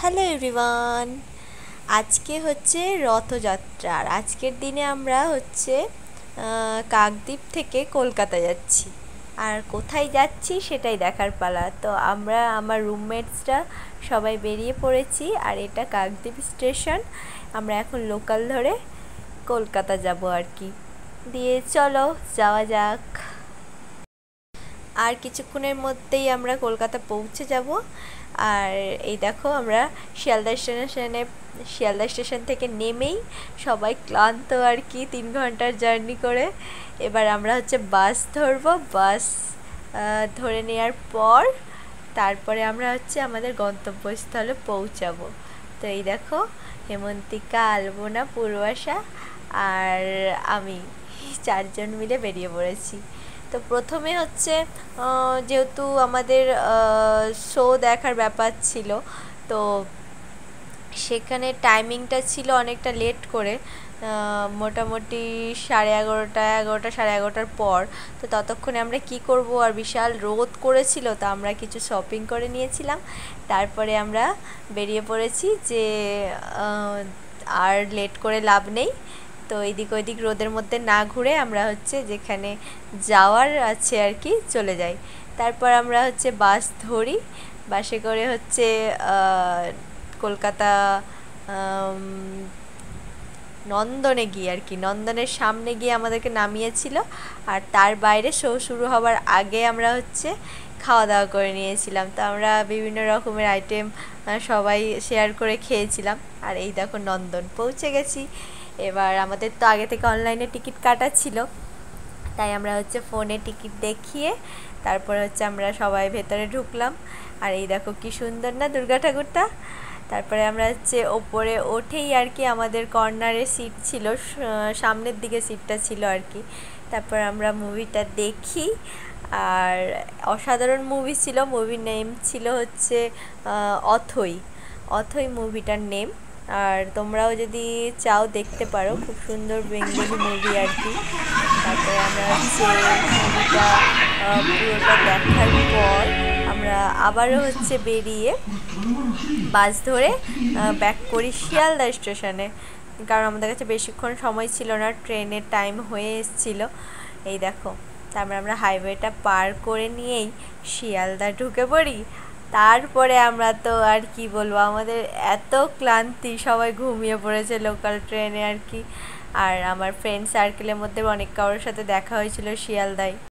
Hello everyone. আজকে হচ্ছে রথযাত্রা, আর আজকের দিনে আমরা হচ্ছে কাকদ্বীপ থেকে কলকাতা যাচ্ছি। আর কোথায় যাচ্ছি সেটাই দেখার পালা। তো আমরা আমার রুমমেটসরা সবাই বেরিয়ে পড়েছি, আর এটা কাকদ্বীপ স্টেশন। আমরা এখন লোকাল ধরে কলকাতা যাব আর কি। দিয়ে চলো যাওয়া যাক। আর কিছুক্ষণের মধ্যেই আমরা কলকাতা পৌঁছে যাব। আর এই দেখো আমরা শিয়ালদা স্টেশন থেকে নেমেই সবাই ক্লান্ত আর কি, 3 ঘন্টার জার্নি করে। এবার আমরা হচ্ছে বাস ধরবো। বাস ধরে নেওয়ার পর তারপরে আমরা হচ্ছে আমাদের গন্তব্যস্থলে পৌঁছাবো। তো এই দেখো হেমন্তিকা, আলপনা, পূর্বাশা আর আমি 4জন মিলে বেরিয়ে পড়েছি। তো প্রথমে হচ্ছে যেহেতু আমাদের শো দেখার ব্যাপার ছিল, তো সেখানে টাইমিংটা ছিল অনেকটা লেট করে, মোটামুটি 11:30 11:30 পর। তো ততক্ষণে আমরা কি করব, আর বিশাল রোদ করেছিল, তো আমরা কিছু শপিং করে নিয়েছিলাম। তারপরে আমরা বেরিয়ে পড়েছি যে আর লেট করে লাভ নেই। তো এদিক ওইদিক রোদের মধ্যে না ঘুরে আমরা হচ্ছে যেখানে যাওয়ার আছে আর কি চলে যাই। তারপর আমরা হচ্ছে বাস ধরি। বাসে করে হচ্ছে কলকাতা নন্দনে গিয়ে আর কি, নন্দনের সামনে গিয়ে আমাদেরকে নামিয়েছিল। আর তার বাইরে শো শুরু হবার আগে আমরা হচ্ছে খাওয়া দাওয়া করে নিয়েছিলাম। তো আমরা বিভিন্ন রকমের আইটেম সবাই শেয়ার করে খেয়েছিলাম। আর এই দেখো নন্দন পৌঁছে গেছি। এবার আমাদের তো আগে থেকে অনলাইনে টিকিট কাটা ছিল, তাই আমরা হচ্ছে ফোনে টিকিট দেখিয়ে তারপর হচ্ছে আমরা সবাই ভেতরে ঢুকলাম। আর এই দেখো কি সুন্দর না দুর্গা ঠাকুরটা। তারপরে আমরা হচ্ছে ওপরে ওঠেই আর কি আমাদের কর্নারে সিট ছিল, সামনের দিকে সিটটা ছিল আর কি। তারপর আমরা মুভিটা দেখি, আর অসাধারণ মুভি ছিল। মুভির নেম ছিল হচ্ছে অথৈ। অথৈ মুভিটার নেম। আর তোমরাও যদি চাও দেখতে পারো, খুব সুন্দর বেঙ্গলি মুভি আর কি। তারপরে আমরা হচ্ছে মুভিটা পুরোটা দেখার পর আমরা আবারও হচ্ছে বেরিয়ে বাস ধরে ব্যাক করি শিয়ালদা স্টেশনে, কারণ আমাদের কাছে বেশিক্ষণ সময় ছিল না, ট্রেনের টাইম হয়ে এসেছিলো। এই দেখো তারপরে আমরা হাইওয়েটা পার করে নিয়েই শিয়ালদা ঢুকে পড়ি। তারপরে আমরা তো আর কি বলবো, আমাদের এত ক্লান্তি, সবাই ঘুমিয়ে পড়েছে লোকাল ট্রেনে আর কি। আর আমার ফ্রেন্ড সার্কেলের মধ্যে অনেক কারোর সাথে দেখা হয়েছিল শিয়ালদায়।